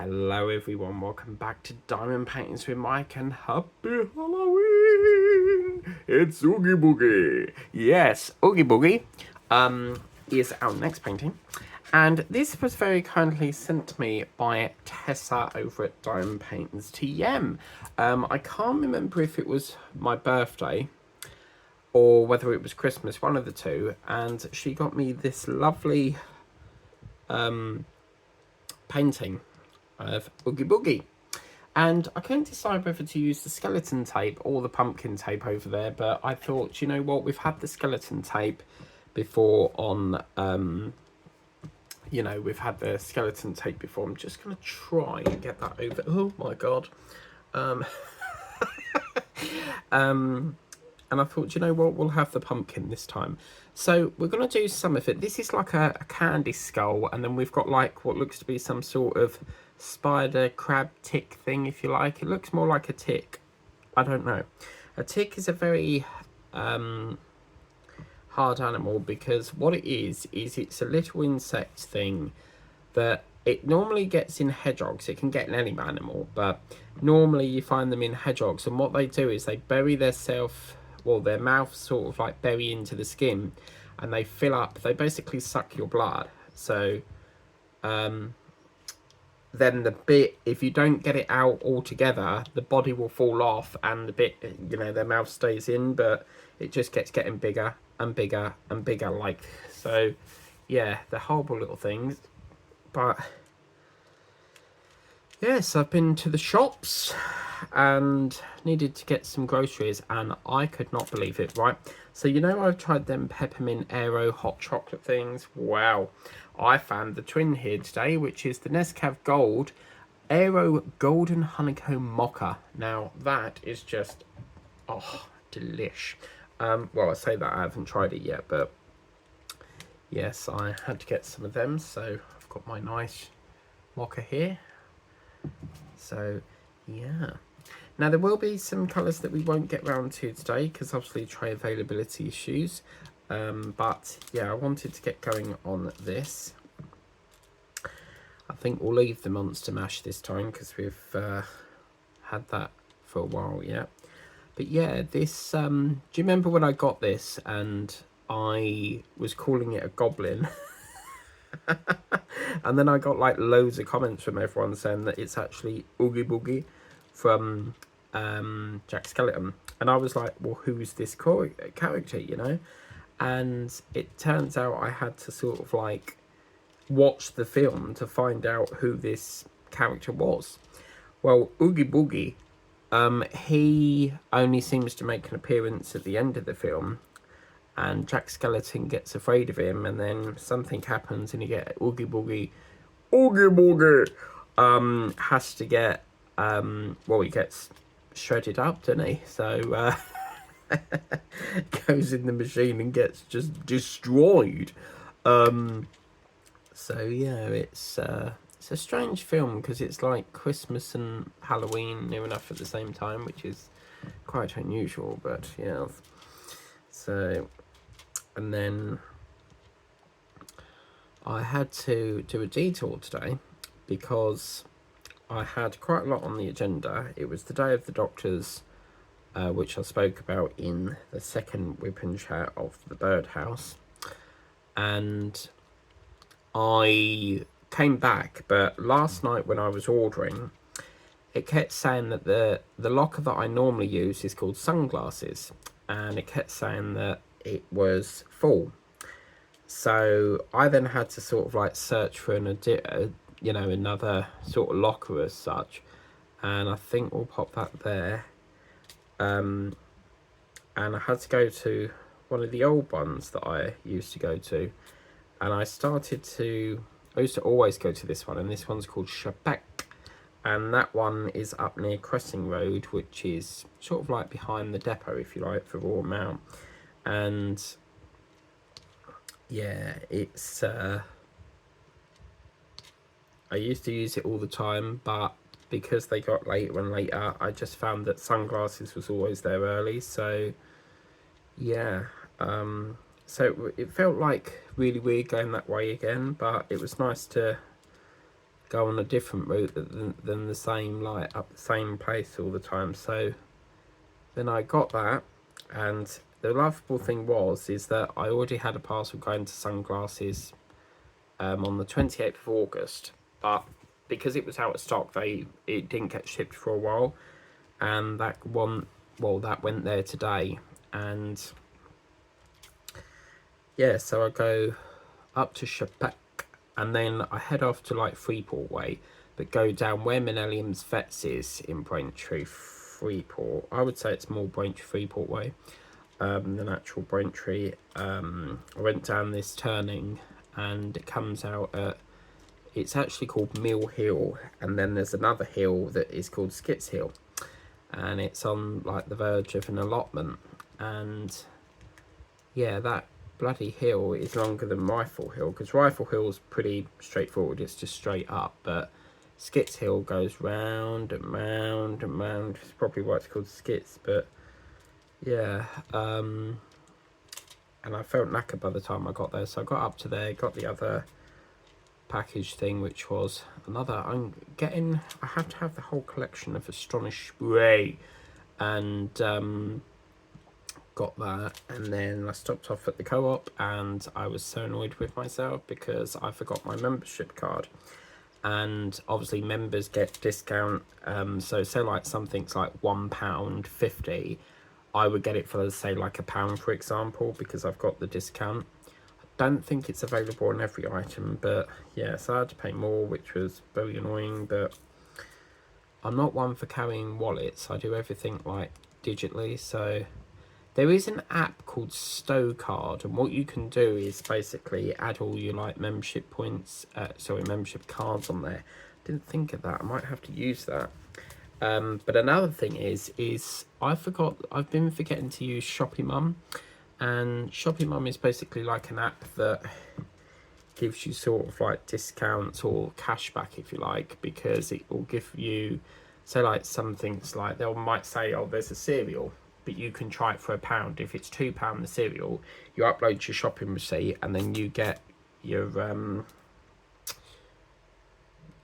Hello everyone, welcome back to Diamond Paintings with Mike and happy Halloween! It's Oogie Boogie! Yes, Oogie Boogie is our next painting. And this was very kindly sent to me by Tessa over at Diamond Paintings TM. I can't remember if it was my birthday or whether it was Christmas, one of the two. And she got me this lovely painting of Oogie Boogie. And I couldn't decide whether to use the skeleton tape or the pumpkin tape over there, but I thought, you know what, we've had the skeleton tape before on, we've had the skeleton tape before. I'm just going to try and get that over. Oh my God. And I thought, you know what, we'll have the pumpkin this time. So we're going to do some of it. This is like a candy skull, and then we've got like what looks to be some sort of spider crab tick thing, if you like. It looks more like a tick. I don't know. A tick is a very hard animal, because what it is it's a little insect thing that it normally gets in hedgehogs. It can get in any animal, but normally you find them in hedgehogs, and what they do is they bury their mouth sort of like bury into the skin, and they fill up, they basically suck your blood. So then the bit, if you don't get it out altogether, the body will fall off, and the bit, their mouth stays in, but it just gets getting bigger and bigger and bigger, like so. Yeah, they're horrible little things. But yes, I've been to the shops and needed to get some groceries, and I could not believe it, right? So, I've tried them peppermint aero hot chocolate things. Wow. I found the twin here today, which is the Nescafe Gold Aero Golden Honeycomb Mocha. Now, that is just, delish. Well, I say that, I haven't tried it yet, but yes, I had to get some of them. So, I've got my nice mocha here. So, yeah. Now, there will be some colours that we won't get round to today, because obviously tray availability issues. But, yeah, I wanted to get going on this. I think we'll leave the Monster Mash this time, because we've had that for a while, yeah. But, yeah, this... do you remember when I got this and I was calling it a goblin? And then I got like loads of comments from everyone saying that it's actually Oogie Boogie from Jack Skeleton. And I was like, well, who's this character, And it turns out I had to sort of like watch the film to find out who this character was. Well, Oogie Boogie, he only seems to make an appearance at the end of the film, and Jack Skeleton gets afraid of him, and then something happens, and you get Oogie Boogie, has to get, he gets shredded up, doesn't he? So, goes in the machine and gets just destroyed. So, yeah, it's a strange film, because it's like Christmas and Halloween near enough at the same time, which is quite unusual, but, yeah. So... And then I had to do a detour today, because I had quite a lot on the agenda. It was the day of the doctors, which I spoke about in the second whip and chat of the birdhouse. And I came back, but last night when I was ordering, it kept saying that the locker that I normally use is called Sunglasses, and it kept saying that it was full. So I then had to sort of like search for another sort of locker as such, and I think we'll pop that there. And I had to go to one of the old ones that I used to go to, and I used to always go to this one, and this one's called Shabak, and that one is up near Cressing Road, which is sort of like behind the depot, if you like, for Raw Mount. And yeah, it's I used to use it all the time, but because they got later and later, I just found that Sunglasses was always there early. So yeah, so it felt like really weird going that way again, but it was nice to go on a different route than the same, like up the same place all the time. So then I got that, and the laughable thing is that I already had a parcel going to Sunglasses on the 28th of August, but because it was out of stock, it didn't get shipped for a while, and that went there today. And yeah, so I go up to Chapek, and then I head off to like Freeport way, but go down where Millennium's Vets is in Braintree, Freeport. I would say it's more Braintree Freeport way than actual Braintree. I went down this turning, and it comes out at, it's actually called Mill Hill, and then there's another hill that is called Skits Hill, and it's on like the verge of an allotment. And yeah, that bloody hill is longer than Rifle Hill, because Rifle Hill's pretty straightforward, it's just straight up, but Skits Hill goes round and round and round. It's probably why it's called Skits, but yeah, and I felt knackered by the time I got there, so I got up to there, got the other package thing, which was another, I have to have the whole collection of Astonish Spray, and got that. And then I stopped off at the co-op, and I was so annoyed with myself because I forgot my membership card, and obviously members get discount, so say like something's like £1.50, I would get it for, say, like £1, for example, because I've got the discount. I don't think it's available on every item, but yeah, so I had to pay more, which was very annoying. But I'm not one for carrying wallets, I do everything like digitally. So there is an app called Stowcard, and what you can do is basically add all your like membership points, membership cards on there. Didn't think of that, I might have to use that. But another thing is I've been forgetting to use Shopee Mum, and Shopee Mum is basically like an app that gives you sort of like discounts or cashback, if you like, because it will give you, say like some things like they might say, oh, there's a cereal, but you can try it for £1. If it's £2 the cereal, you upload your shopping receipt, and then you get your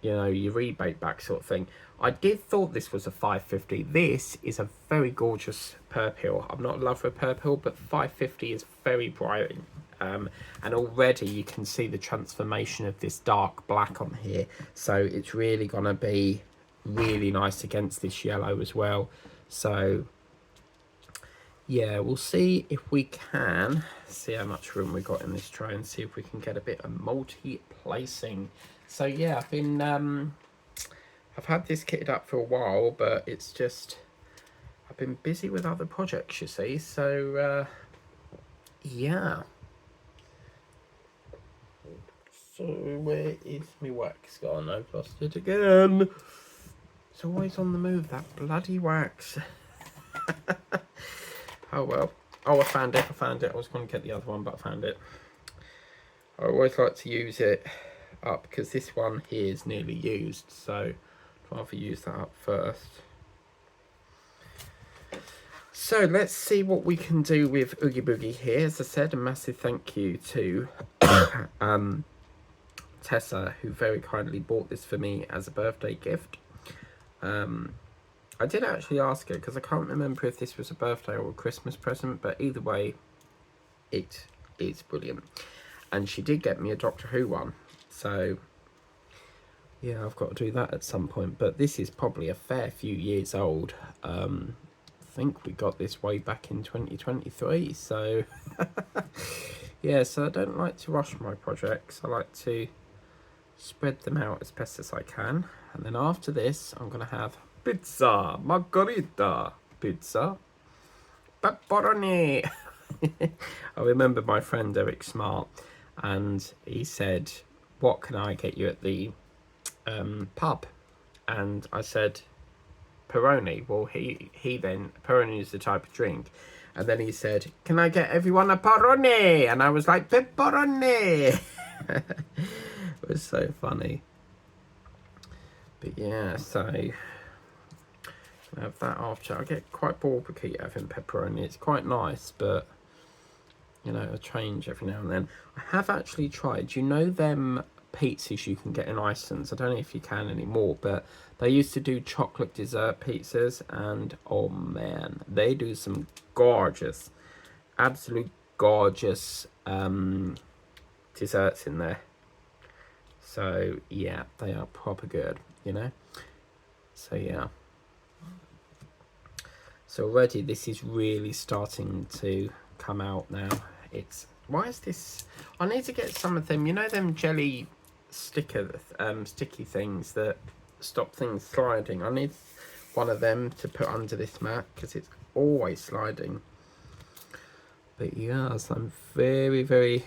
your rebate back, sort of thing. I did thought this was a £5.50. This is a very gorgeous purple. I'm not in love with purple, but £5.50 is very bright. And already you can see the transformation of this dark black on here. So it's really gonna be really nice against this yellow as well. So yeah, we'll see if we can see how much room we got in this tray, and see if we can get a bit of multi-placing. So yeah, I've had this kitted up for a while, but it's just, I've been busy with other projects, you see. So yeah. So where is my wax gone? I've lost it again. It's always on the move, that bloody wax. Oh well. Oh, I found it. I was going to get the other one, but I found it. I always like to use it up because this one here is nearly used, so I'd rather use that up first. So let's see what we can do with Oogie Boogie here. As I said, a massive thank you to Tessa, who very kindly bought this for me as a birthday gift. I did actually ask her, because I can't remember if this was a birthday or a Christmas present, but either way, it is brilliant. And she did get me a Doctor Who one, so yeah, I've got to do that at some point. But this is probably a fair few years old. I think we got this way back in 2023, so yeah, so I don't like to rush my projects. I like to spread them out as best as I can. And then after this, I'm going to have pizza, margherita, pizza, pepperoni. I remember my friend Eric Smart, and he said, what can I get you at the pub? And I said, Peroni. Well, he then, Peroni is the type of drink. And then he said, can I get everyone a Peroni? And I was like, pepperoni. It was so funny. But yeah, so I have that after. I get quite bored with having pepperoni. It's quite nice, but you know, a change every now and then. I have actually tried, you know, them pizzas you can get in Iceland. I don't know if you can anymore, but they used to do chocolate dessert pizzas, and oh man, they do some gorgeous, absolute gorgeous desserts in there. So yeah, they are proper good, you know. So yeah. So already this is really starting to come out now. It's, why is this? I need to get some of them, you know, them jelly sticky things that stop things sliding. I need one of them to put under this mat because it's always sliding. But yes, I'm very, very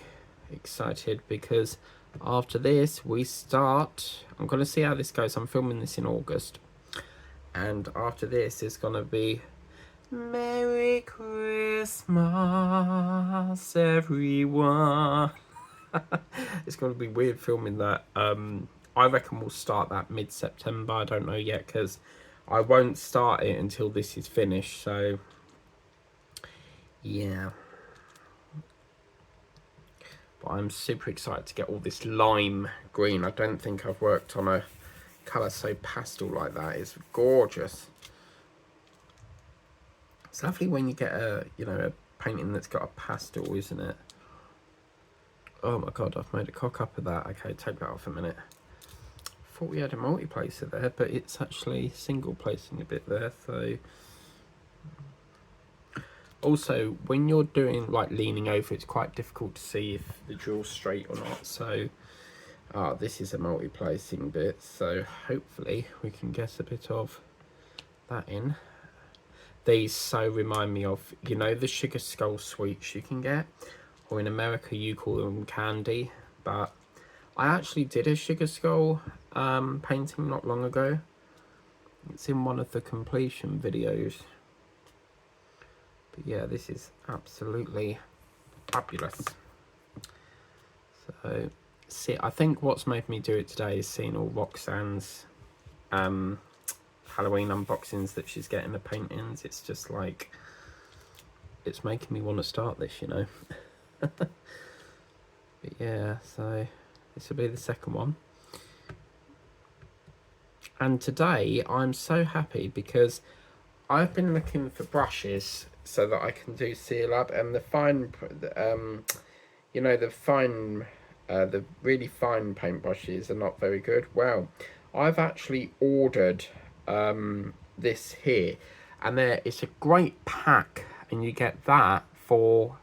excited because after this we start, I'm going to see how this goes. I'm filming this in August, and after this it's going to be Merry Christmas, everyone. It's going to be weird filming that. I reckon we'll start that mid-September. I don't know yet because I won't start it until this is finished. So, yeah. But I'm super excited to get all this lime green. I don't think I've worked on a colour so pastel like that. It's gorgeous. It's lovely when you get a, you know, a painting that's got a pastel, isn't it? Oh my god, I've made a cock up of that. Okay, take that off a minute. Thought we had a multi-placer there, but it's actually single placing a bit there. So also, when you're doing like leaning over, it's quite difficult to see if the drill's straight or not. So this is a multi-placing bit, so hopefully we can get a bit of that in. These so remind me of, you know, the sugar skull sweets you can get, or in America you call them candy, but I actually did a sugar skull painting not long ago. It's in one of the completion videos. But yeah, this is absolutely fabulous. So, see, I think what's made me do it today is seeing all Roxanne's Halloween unboxings that she's getting the paintings. It's just like, it's making me want to start this, you know. But yeah, so this will be the second one. And today I'm so happy because I've been looking for brushes so that I can do seal up, and the fine, you know, the really fine paint brushes are not very good. Well, I've actually ordered this here, and it's a great pack, and you get that for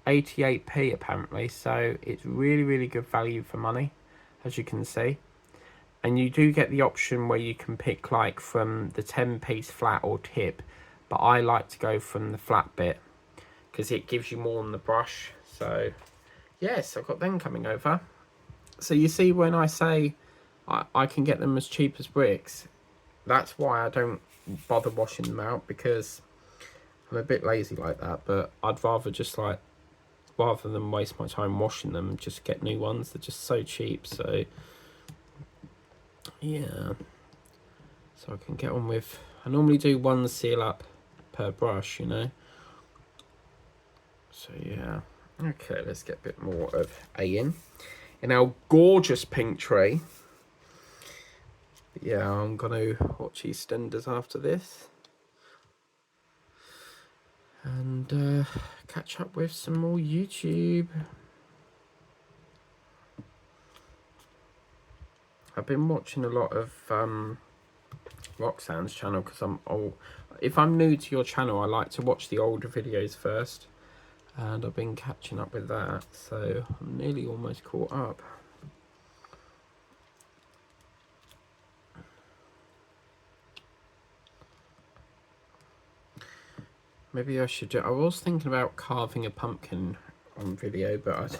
88p apparently, so it's really, really good value for money, as you can see. And you do get the option where you can pick like from the 10-piece flat or tip, but I like to go from the flat bit because it gives you more on the brush. So yes, I've got them coming over. So you see, when I say I can get them as cheap as bricks, that's why I don't bother washing them out, because I'm a bit lazy like that. But I'd rather just like, rather than waste my time washing them, just get new ones. They're just so cheap. So yeah, so I can get on with, I normally do one seal up per brush, you know. So yeah, okay, let's get a bit more of A in our gorgeous pink tray. Yeah, I'm gonna watch EastEnders after this and catch up with some more YouTube. I've been watching a lot of Roxanne's channel because if I'm new to your channel, I like to watch the older videos first, and I've been catching up with that, so I'm nearly almost caught up. Maybe I should do, I was thinking about carving a pumpkin on video, but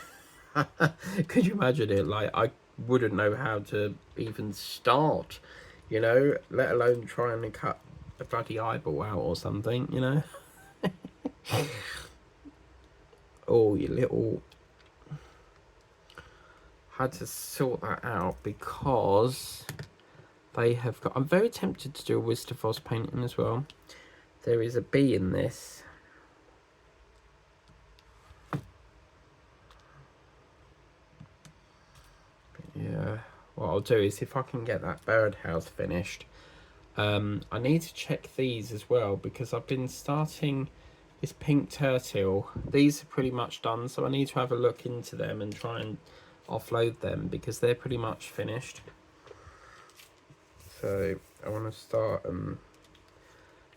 could you imagine it? Like, I wouldn't know how to even start, you know, let alone trying to cut a bloody eyeball out or something, you know. Oh, you little, had to sort that out because they have got, I'm very tempted to do a Wisterfoss painting as well. There is a bee in this. Yeah, what I'll do is, if I can get that birdhouse finished, I need to check these as well, because I've been starting this pink turtle. These are pretty much done, so I need to have a look into them and try and offload them, because they're pretty much finished. So I want to start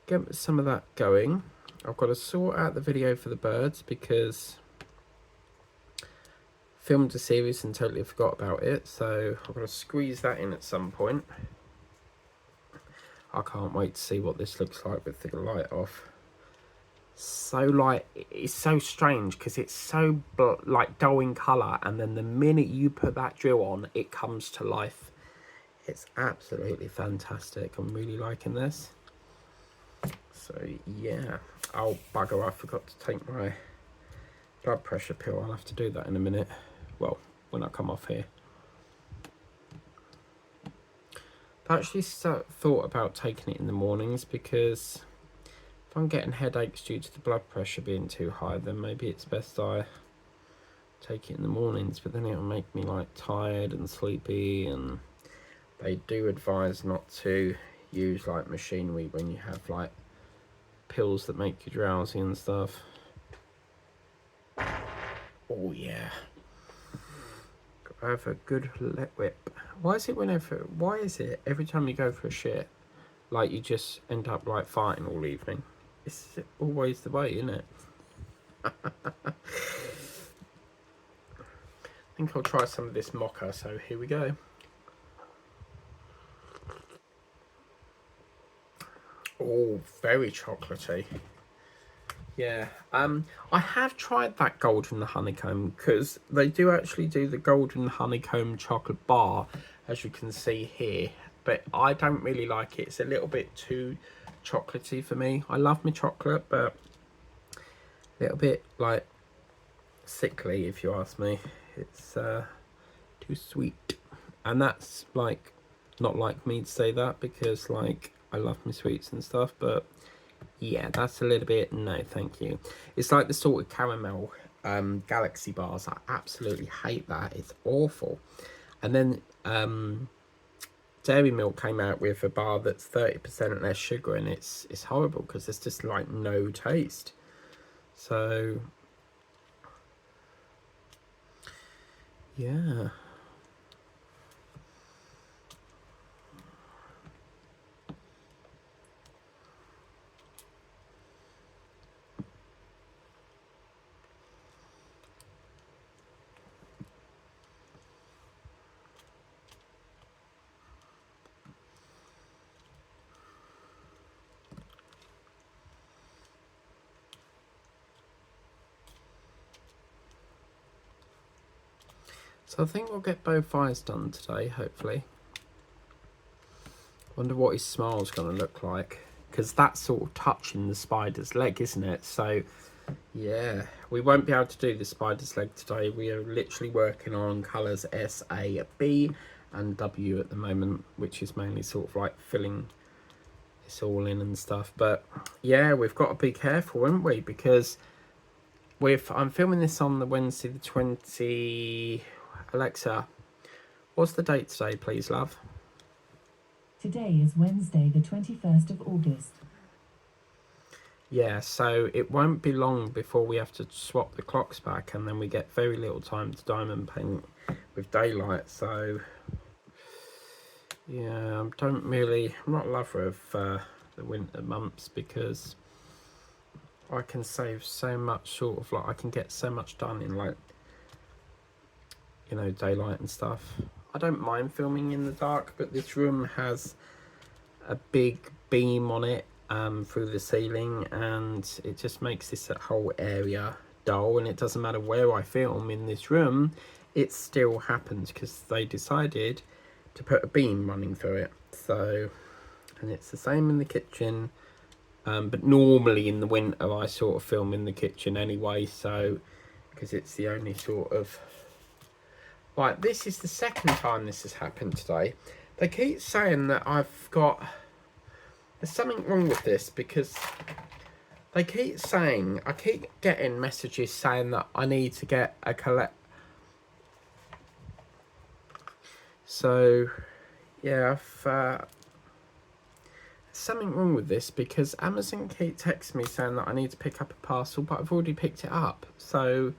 get some of that going. I've got to sort out the video for the birds, because filmed a series and totally forgot about it, so I've got to squeeze that in at some point. I can't wait to see what this looks like with the light off. So light, it's so strange because it's so like dull in colour, and then the minute you put that drill on, it comes to life. It's absolutely fantastic. I'm really liking this. So yeah, oh bugger, I forgot to take my blood pressure pill. I'll have to do that in a minute. Well, when I come off here. I actually thought about taking it in the mornings, because if I'm getting headaches due to the blood pressure being too high, then maybe it's best I take it in the mornings, but then it'll make me like tired and sleepy, and they do advise not to use like machinery when you have like pills that make you drowsy and stuff. Oh yeah, have a good let whip. Why is it every time you go for a shit, like you just end up like fighting all evening? It's always the way, isn't it? I think I'll try some of this mocha, so here we go. Oh, very chocolatey. Yeah, I have tried that golden honeycomb, because they do actually do the golden honeycomb chocolate bar, as you can see here, but I don't really like it. It's a little bit too chocolatey for me. I love my chocolate, but a little bit like sickly, if you ask me. It's too sweet, and that's like not like me to say that, because like I love my sweets and stuff, but yeah, that's a little bit no thank you. It's like the salted caramel galaxy bars. I absolutely hate that. It's awful. And then Dairy Milk came out with a bar that's 30% less sugar, and it's horrible, because there's just like no taste. So yeah. So I think we'll get both eyes done today, hopefully. Wonder what his smile's going to look like, because that's sort of touching the spider's leg, isn't it? So yeah, we won't be able to do the spider's leg today. We are literally working on colours S, A, B and W at the moment, which is mainly sort of like filling this all in and stuff. But yeah, we've got to be careful, haven't we? Because I'm filming this on the Wednesday the 20... Alexa, what's the date today, please, love? Today is Wednesday the 21st of August. Yeah, so it won't be long before we have to swap the clocks back, and then we get very little time to diamond paint with daylight. So yeah, I'm not a lover of the winter months, because I can save so much, sort of like I can get so much done in like, you know, daylight and stuff. I don't mind filming in the dark, but this room has a big beam on it through the ceiling, and it just makes this whole area dull, and it doesn't matter where I film in this room, it still happens, because they decided to put a beam running through it. So, and it's the same in the kitchen, but normally in the winter I sort of film in the kitchen anyway, so because it's the only sort of... Right, this is the second time this has happened today. They keep saying that there's something wrong with this, because they keep saying, I keep getting messages saying that I need to get a So yeah, something wrong with this because Amazon keep texting me saying that I need to pick up a parcel, but I've already picked it up. So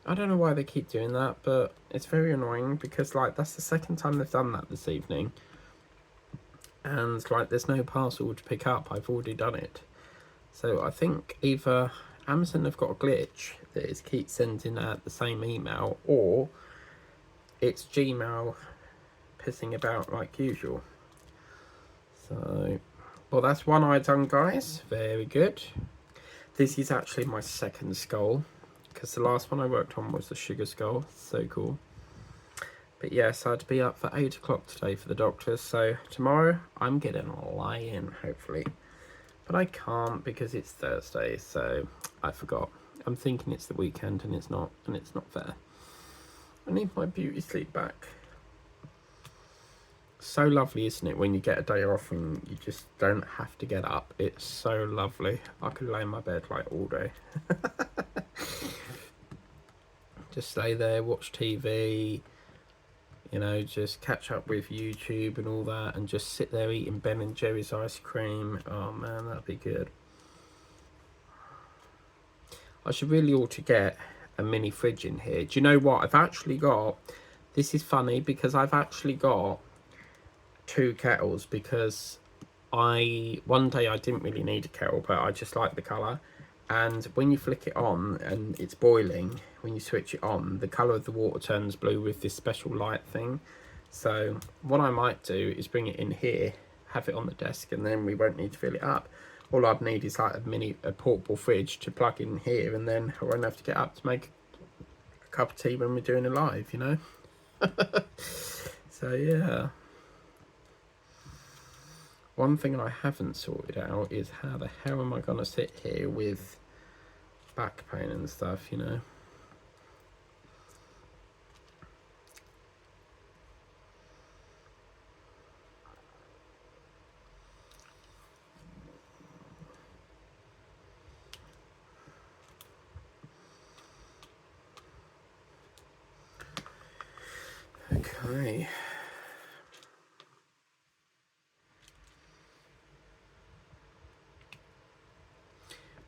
I don't know why they keep doing that, but it's very annoying because like that's the second time they've done that this evening. And like there's no parcel to pick up. I've already done it. So I think either Amazon have got a glitch that is keep sending out the same email, or it's Gmail pissing about like usual. So, well, that's one eye done, guys. Very good. This is actually my second skull, because the last one I worked on was the sugar skull. So cool. But yes, I had to be up for 8 o'clock today for the doctors. So tomorrow I'm getting a lie in, hopefully. But I can't because it's Thursday, so I forgot. I'm thinking it's the weekend and it's not fair. I need my beauty sleep back. So lovely, isn't it, when you get a day off and you just don't have to get up? It's so lovely. I could lay in my bed like all day. Just stay there, watch TV, you know, just catch up with YouTube and all that, and just sit there eating Ben and Jerry's ice cream. Oh man, that'd be good. I should really ought to get a mini fridge in here. Do you know what? I've actually got, this is funny because I've actually got 2 kettles because one day I didn't really need a kettle, but I just like the colour. And when you flick it on and it's boiling, when you switch it on, the colour of the water turns blue with this special light thing. So what I might do is bring it in here, have it on the desk, and then we won't need to fill it up. All I'd need is like a portable fridge to plug in here, and then I won't have to get up to make a cup of tea when we're doing a live, you know. So yeah. One thing I haven't sorted out is how the hell am I going to sit here with back pain and stuff, you know. Okay.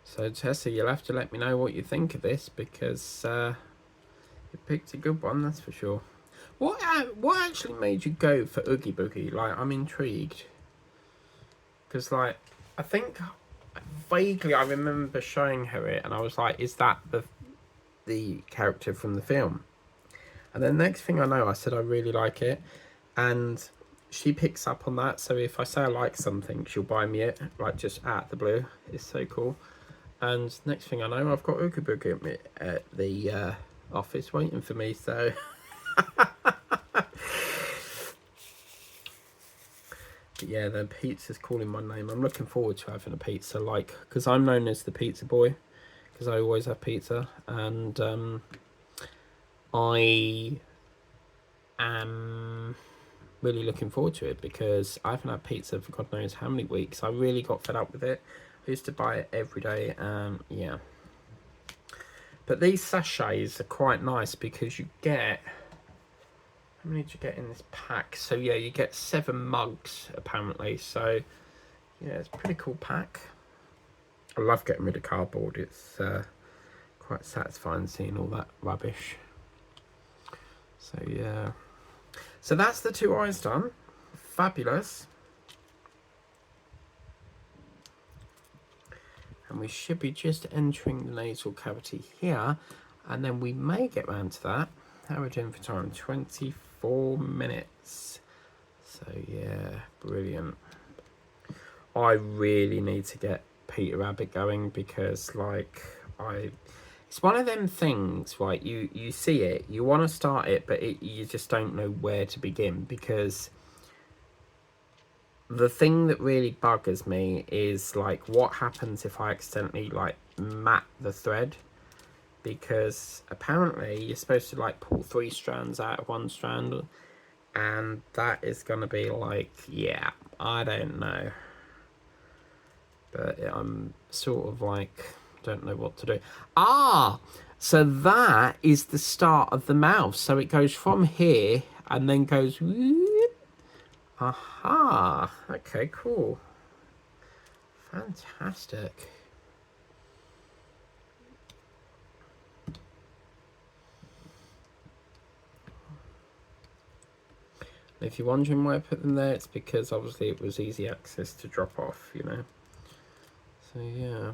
So Tessa, you'll have to let me know what you think of this because you picked a good one, that's for sure. What actually made you go for Oogie Boogie? Like, I'm intrigued. Because, like, I think vaguely I remember showing her it and I was like, is that the character from the film? And then next thing I know, I said I really like it. And she picks up on that. So if I say I like something, she'll buy me it, like just out of the blue. It's so cool. And next thing I know, I've got Oogie Boogie at the office waiting for me. So but yeah, the pizza's calling my name. I'm looking forward to having a pizza, like, because I'm known as the pizza boy, because I always have pizza, and I am really looking forward to it because I haven't had pizza for God knows how many weeks. I really got fed up with it. I used to buy it every day, yeah. But these sachets are quite nice because you get, how many did you get in this pack? So yeah, you get 7 mugs apparently. So yeah, it's a pretty cool pack. I love getting rid of cardboard. It's quite satisfying seeing all that rubbish. So yeah. So that's the 2 eyes done. Fabulous. And we should be just entering the nasal cavity here. And then we may get round to that. How are we doing for time? 24 minutes. So yeah, brilliant. I really need to get Peter Rabbit going because like it's one of them things, right? You see it, you want to start it, but you just don't know where to begin because the thing that really buggers me is like what happens if I accidentally like mat the thread, because apparently you're supposed to like pull 3 strands out of 1 strand, and that is gonna be like, yeah, I don't know, but I'm sort of like don't know what to do. So that is the start of the mouth, so it goes from here and then goes whoop. Aha, okay, cool, fantastic. If you're wondering why I put them there, it's because obviously it was easy access to drop off, you know. So yeah,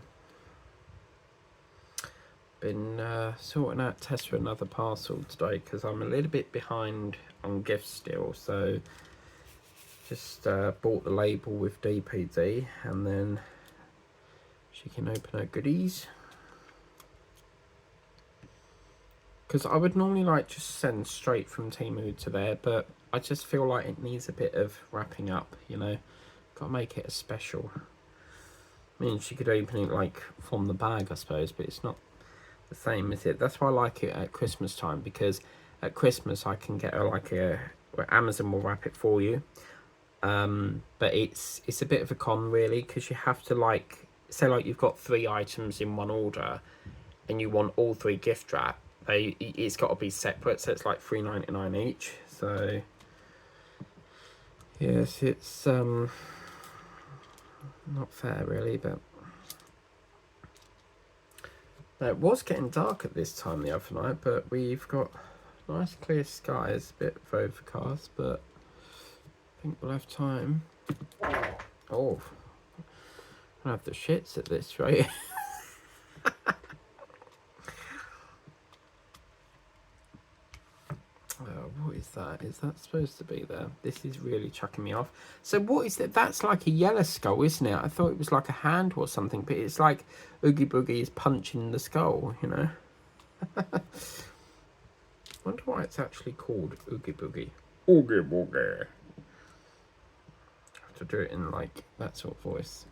been sorting out tests for another parcel today because I'm a little bit behind on gifts still. So just bought the label with DPD, and then she can open her goodies. Because I would normally like just send straight from Temu to there, but I just feel like it needs a bit of wrapping up, you know. Got to make it a special. I mean, she could open it like from the bag, I suppose, but it's not the same, is it? That's why I like it at Christmas time, because at Christmas I can get her like where Amazon will wrap it for you. But it's a bit of a con really, because you have to like say like you've got 3 items in one order, and you want all 3 gift wrap. It's got to be separate, so it's like $3.99 each. So yes, it's not fair really, but it was getting dark at this time the other night, but we've got nice clear skies, a bit of overcast, but I think we'll have time. Oh, I'll have the shits at this rate. What is that? Is that supposed to be there? This is really chucking me off. So what is that? That's like a yellow skull, isn't it? I thought it was like a hand or something, but it's like Oogie Boogie is punching the skull, you know? Wonder why it's actually called Oogie Boogie. Oogie Boogie. I have to do it in like that sort of voice.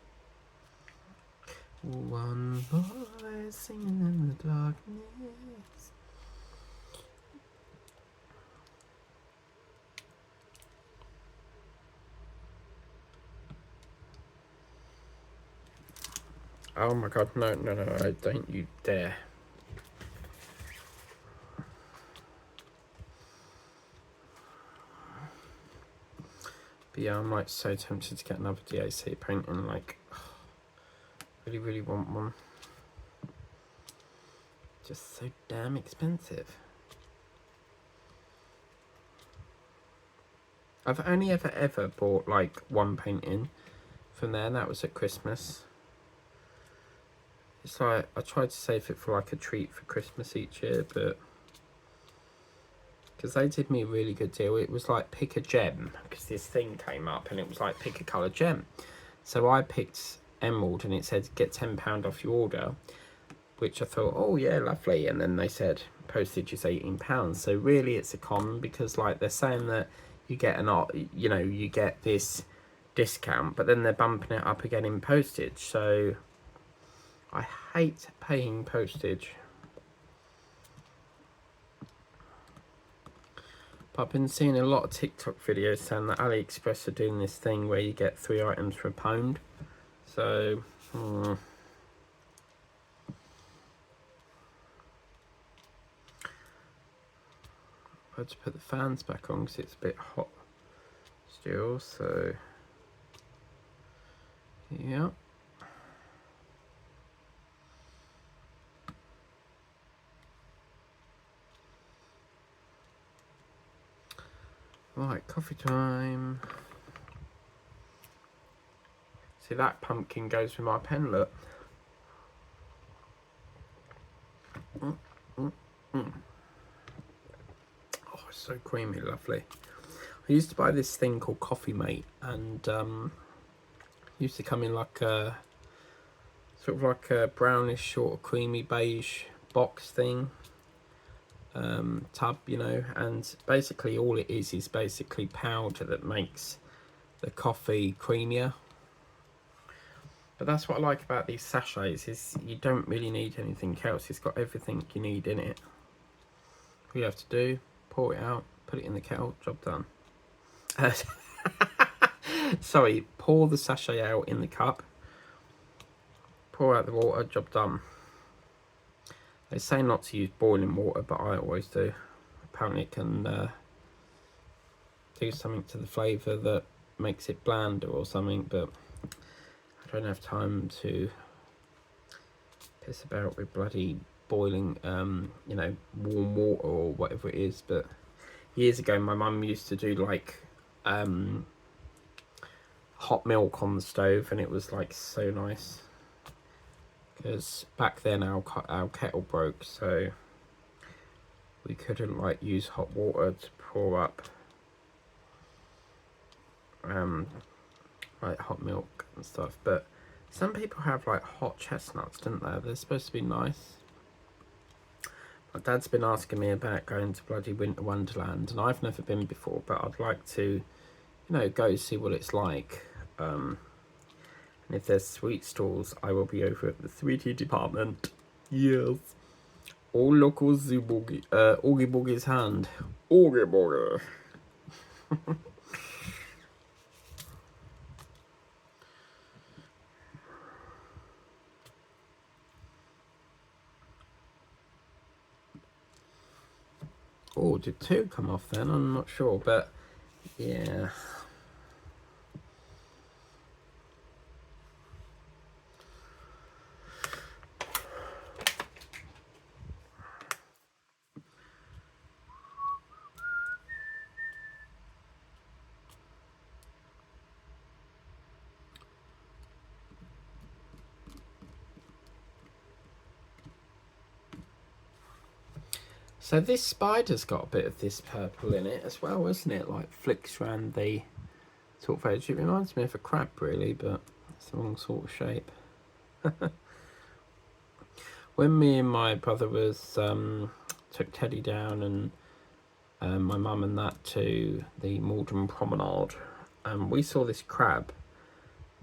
One voice singing in the darkness. Oh my god, no, don't you dare. But yeah, I'm like so tempted to get another DAC painting, like, really, really want one. Just so damn expensive. I've only ever bought like one painting from there, and that was at Christmas. It's like, I tried to save it for like a treat for Christmas each year, but because they did me a really good deal. It was like pick a gem, because this thing came up and it was like pick a colour gem. So I picked emerald, and it said get £10 off your order, which I thought, oh yeah, lovely. And then they said postage is £18. So really it's a con, because like they're saying that you get you know, you get this discount, but then they're bumping it up again in postage. So I hate paying postage. But I've been seeing a lot of TikTok videos saying that AliExpress are doing this thing where you get 3 items for £1. So I had to put the fans back on because it's a bit hot still. So yeah. Right, coffee time. See, that pumpkin goes with my pen, look. Oh, it's so creamy, lovely. I used to buy this thing called Coffee Mate, and used to come in like a sort of like a brownish sort of creamy beige box thing, tub, you know, and basically all it is basically powder that makes the coffee creamier. But that's what I like about these sachets, is you don't really need anything else. It's got everything you need in it. All you have to do, pour it out, put it in the kettle, job done. Sorry, pour the sachet out in the cup, pour out the water, job done. They say not to use boiling water, but I always do. Apparently it can do something to the flavour that makes it blander or something, but I don't have time to piss about with bloody boiling, warm water or whatever it is. But years ago, my mum used to do like hot milk on the stove, and it was like so nice. Because back then our kettle broke, so we couldn't like use hot water to pour up like hot milk and stuff. But some people have like hot chestnuts, don't they? They're supposed to be nice. My dad's been asking me about going to bloody Winter Wonderland, and I've never been before, but I'd like to, go see what it's like. And if there's sweet stalls, I will be over at the sweetie department. Yes. Oh, look, Oogie Boogie, Oogie Boogie's hand. Oogie Boogie. Oh, did two come off then? I'm not sure, but yeah. So this spider's got a bit of this purple in it as well, isn't it? Like flicks around the sort of edge. It reminds me of a crab really, but it's the wrong sort of shape. When me and my brother took Teddy down and my mum and that to the Malden Promenade, we saw this crab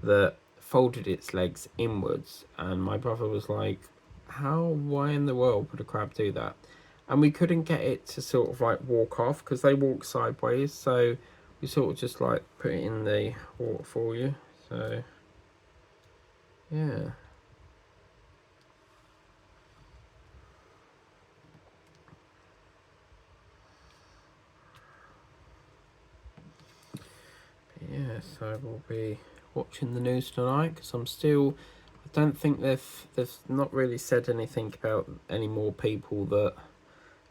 that folded its legs inwards, and my brother was like, why in the world would a crab do that? And we couldn't get it to sort of like walk off because they walk sideways, so we sort of just like put it in the water for you. So yeah. Yeah, so we'll be watching the news tonight because I don't think they've not really said anything about any more people that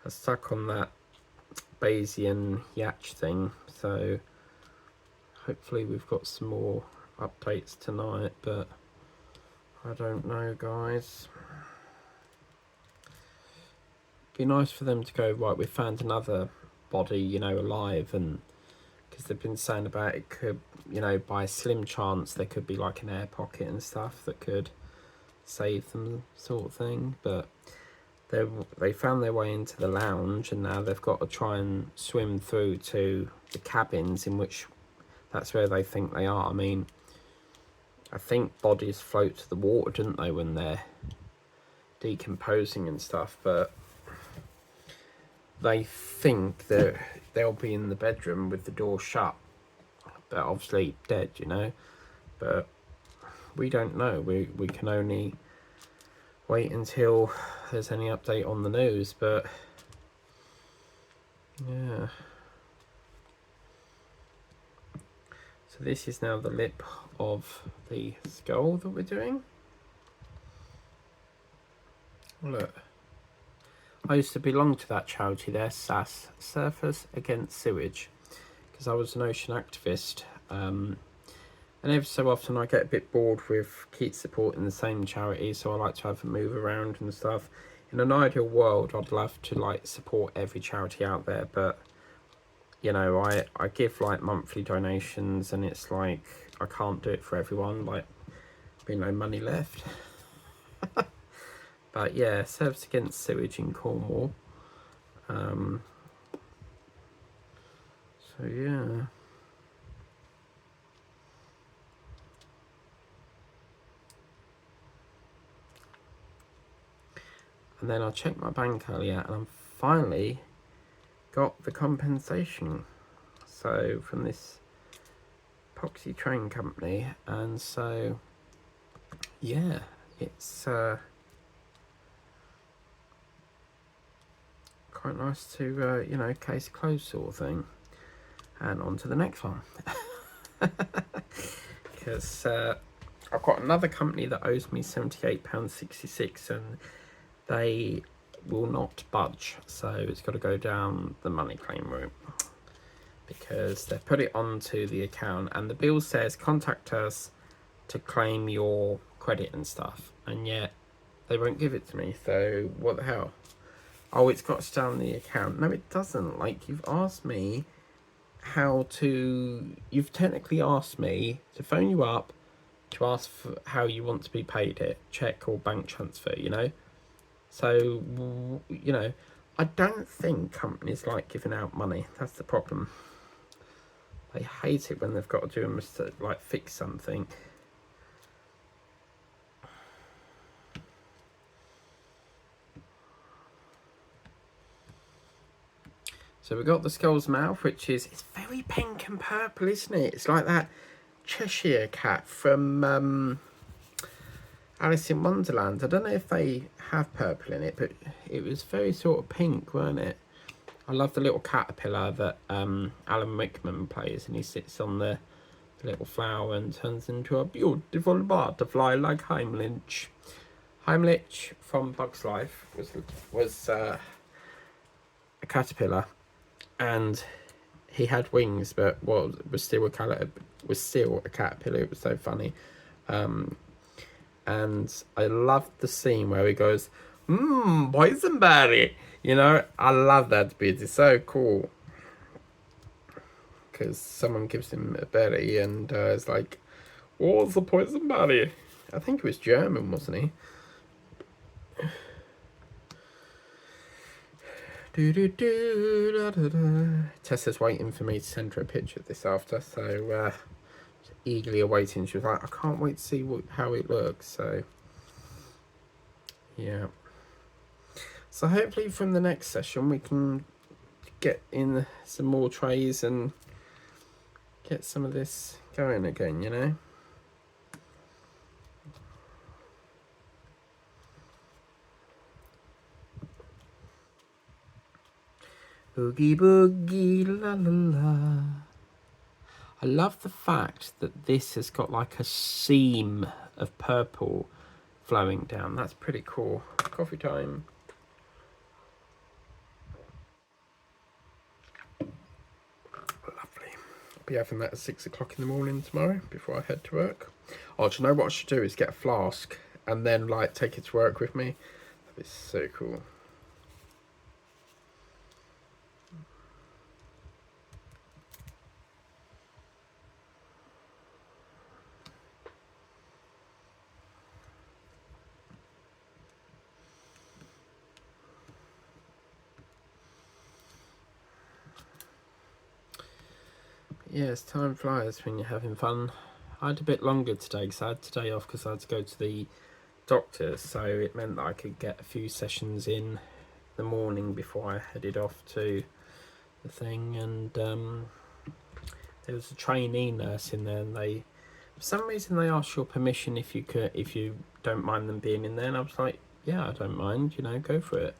are stuck on that Bayesian Yatch thing. So hopefully we've got some more updates tonight, but I don't know, guys. Be nice for them to go, right, we found another body, alive, and because they've been saying about it could, by a slim chance there could be like an air pocket and stuff that could save them, sort of thing. But they found their way into the lounge, and now they've got to try and swim through to the cabins, in which that's where they think they are. I mean, I think bodies float to the water, don't they, when they're decomposing and stuff, but they think that they'll be in the bedroom with the door shut, but obviously dead, but we don't know. We can only wait until there's any update on the news. But yeah, so this is now the lip of the skull that we're doing. Look, I used to belong to that charity there, SAS, Surfers Against Sewage, because I was an ocean activist, and every so often I get a bit bored with keep supporting the same charity, so I like to have a move around and stuff. In an ideal world, I'd love to like support every charity out there, but I give like monthly donations, and it's like I can't do it for everyone, like no money left. But yeah, Surfers Against Sewage in Cornwall. So yeah. And then I checked my bank earlier, and I'm finally got the compensation. So from this epoxy train company, and so yeah, it's quite nice to case closed sort of thing. And on to the next one. Because I've got another company that owes me £78.66 and they will not budge. So it's got to go down the money claim route. Because they've put it onto the account and the bill says contact us to claim your credit and stuff. And yet they won't give it to me. So what the hell? Oh, it's got to stay on the account. No, it doesn't. Like, you've asked me you've technically asked me to phone you up to ask for how you want to be paid it, check or bank transfer, you know? So, you know, I don't think companies like giving out money. That's the problem. They hate it when they've got to do a mistake, like fix something. So we got the skull's mouth, which is, it's very pink and purple, isn't it? It's like that Cheshire cat from Alice in Wonderland. I don't know if they have purple in it, but it was very sort of pink, weren't it? I love the little caterpillar that Alan Rickman plays, and he sits on the little flower and turns into a beautiful butterfly like Heimlich. Heimlich from Bug's Life was a caterpillar, and he had wings, but was still a caterpillar. It was so funny. And I loved the scene where he goes, boysenberry. You know, I love that bit. It's so cool. Because someone gives him a berry and it's like, what's the boysenberry? I think it was German, wasn't he? Tessa's waiting for me to send her a picture of this after, so eagerly awaiting. She was like, I can't wait to see how it looks. So yeah, so hopefully from the next session we can get in some more trays and get some of this going again, you know. Oogie Boogie la la la. I love the fact that this has got like a seam of purple flowing down. That's pretty cool. Coffee time. Lovely. I'll be having that at 6 o'clock in the morning tomorrow before I head to work. Oh, do you know what I should do is get a flask and then like take it to work with me. That'd be so cool. Yes, time flies when you're having fun. I had a bit longer today because I had today off because I had to go to the doctor, so it meant that I could get a few sessions in the morning before I headed off to the thing. And there was a trainee nurse in there, and they, for some reason, they asked your permission if you don't mind them being in there. And I was like, yeah, I don't mind, you know, go for it.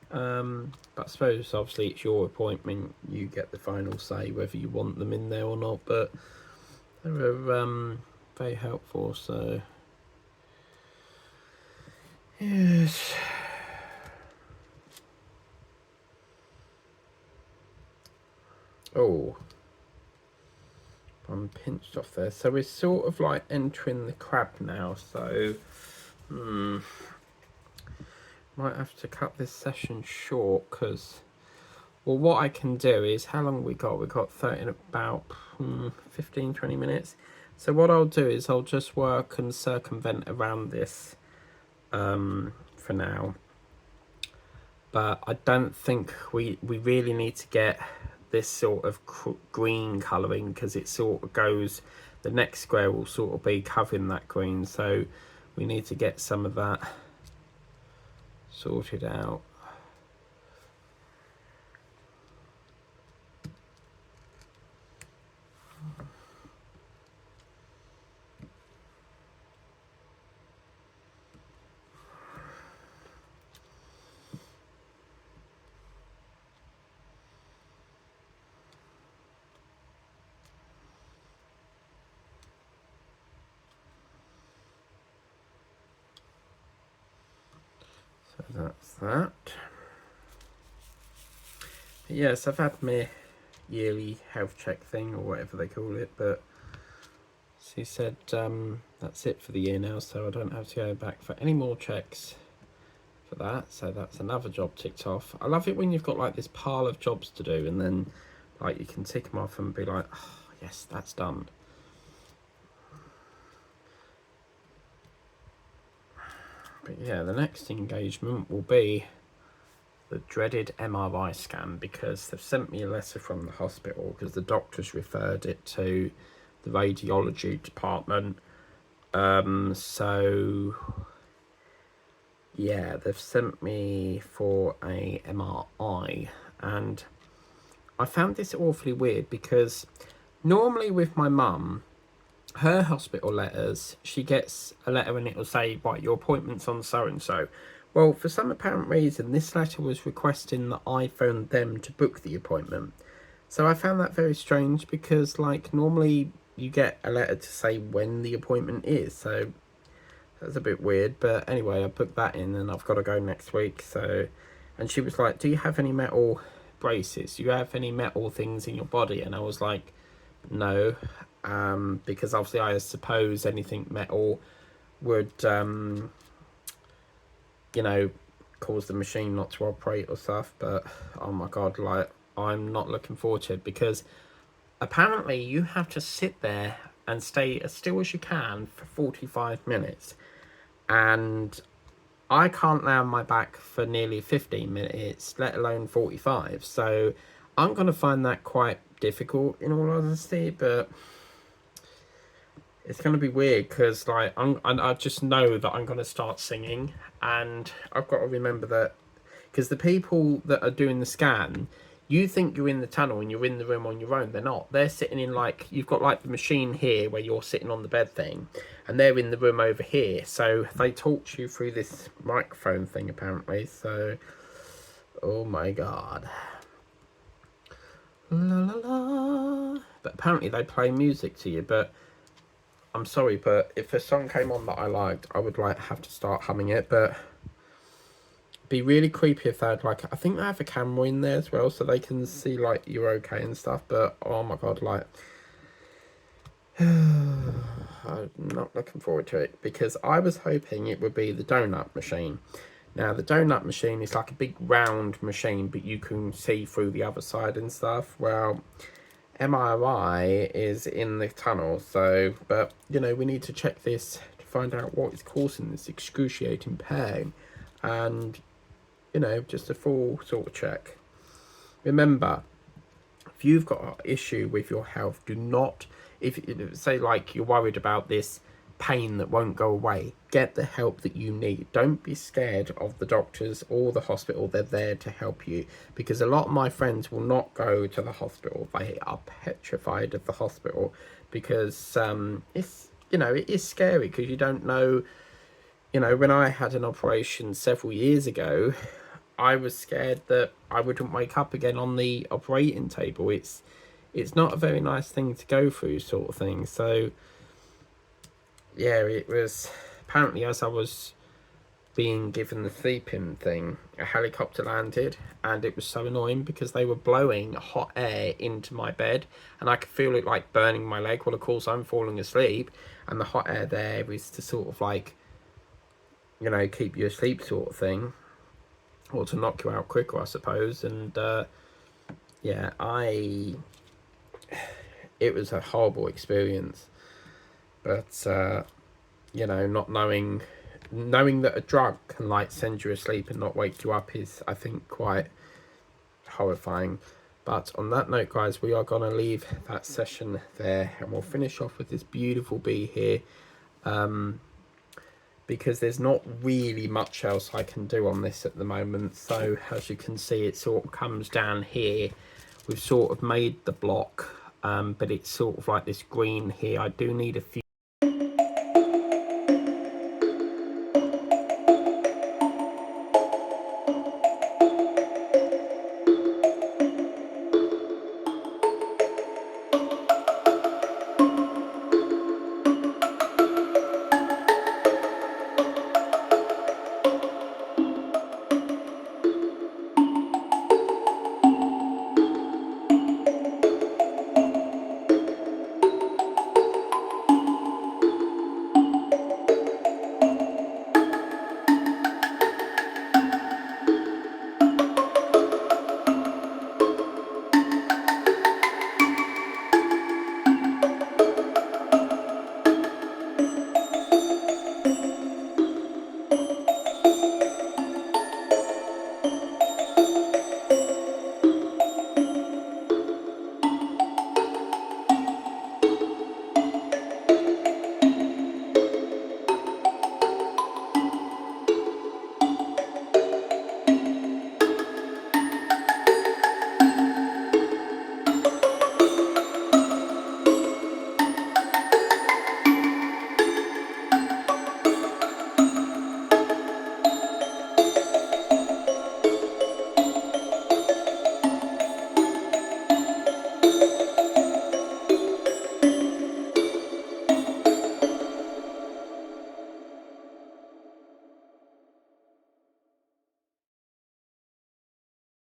But I suppose obviously it's your appointment, you get the final say whether you want them in there or not, but they were very helpful, so yes. Oh, I'm pinched off there, so we're sort of like entering the crab now, so might have to cut this session short because, well, what I can do is, how long we got? We got 30, about 15-20 minutes. So what I'll do is I'll just work and circumvent around this for now. But I don't think we really need to get this sort of green colouring because it sort of goes, the next square will sort of be covering that green. So we need to get some of that sorted out. that's that. But yes, I've had my yearly health check thing, or whatever they call it, but she said that's it for the year now, so I don't have to go back for any more checks for that. So that's another job ticked off. I love it when you've got like this pile of jobs to do, and then like you can tick them off and be like, oh, yes, that's done. But yeah, the next engagement will be the dreaded MRI scan, because they've sent me a letter from the hospital because the doctors referred it to the radiology department. So yeah, they've sent me for a MRI, and I found this awfully weird because normally with my mum, her hospital letters, she gets a letter and it will say, right, your appointment's on so and so. Well, for some apparent reason, this letter was requesting that I phoned them to book the appointment. So I found that very strange because, like, normally you get a letter to say when the appointment is. So that's a bit weird. But anyway, I booked that in and I've got to go next week. So, and she was like, do you have any metal braces? Do you have any metal things in your body? And I was like, no. Because obviously I suppose anything metal would, you know, cause the machine not to operate or stuff. But oh my god, like, I'm not looking forward to it, because apparently you have to sit there and stay as still as you can for 45 minutes, and I can't lay on my back for nearly 15 minutes, let alone 45. So I'm going to find that quite difficult, in all honesty. But it's going to be weird because, like, I just know that I'm going to start singing, and I've got to remember that, because the people that are doing the scan, you think you're in the tunnel and you're in the room on your own. They're not. They're sitting in, like, you've got like the machine here where you're sitting on the bed thing, and they're in the room over here. So they talk to you through this microphone thing apparently. So, oh my god. La la la. But apparently they play music to you, but I'm sorry, but if a song came on that I liked, I would like have to start humming it. But it'd be really creepy if they had, like, I think they have a camera in there as well, so they can see like you're okay and stuff. But oh my god, like, I'm not looking forward to it, because I was hoping it would be the donut machine. Now the donut machine is like a big round machine, but you can see through the other side and stuff. Well, MRI is in the tunnel, so, but you know, we need to check this to find out what is causing this excruciating pain, and you know, just a full sort of check. Remember, if you've got an issue with your health, do not, if say like you're worried about this pain that won't go away, get the help that you need. Don't be scared of the doctors or the hospital. They're there to help you, because a lot of my friends will not go to the hospital. They are petrified of the hospital because it's, you know, it is scary, because you don't know. You know, when I had an operation several years ago, I was scared that I wouldn't wake up again on the operating table. It's not a very nice thing to go through, sort of thing. So yeah, it was, apparently as I was being given the sleeping thing, a helicopter landed, and it was so annoying because they were blowing hot air into my bed and I could feel it like burning my leg. Well, of course I'm falling asleep, and the hot air there is to sort of like, you know, keep you asleep sort of thing, or to knock you out quicker, I suppose. And yeah, it was a horrible experience. But you know, not knowing that a drug can like send you asleep and not wake you up is, I think, quite horrifying. But on that note, guys, we are gonna leave that session there, and we'll finish off with this beautiful bee here, because there's not really much else I can do on this at the moment. So as you can see, it sort of comes down here. We've sort of made the block, but it's sort of like this green here. I do need a few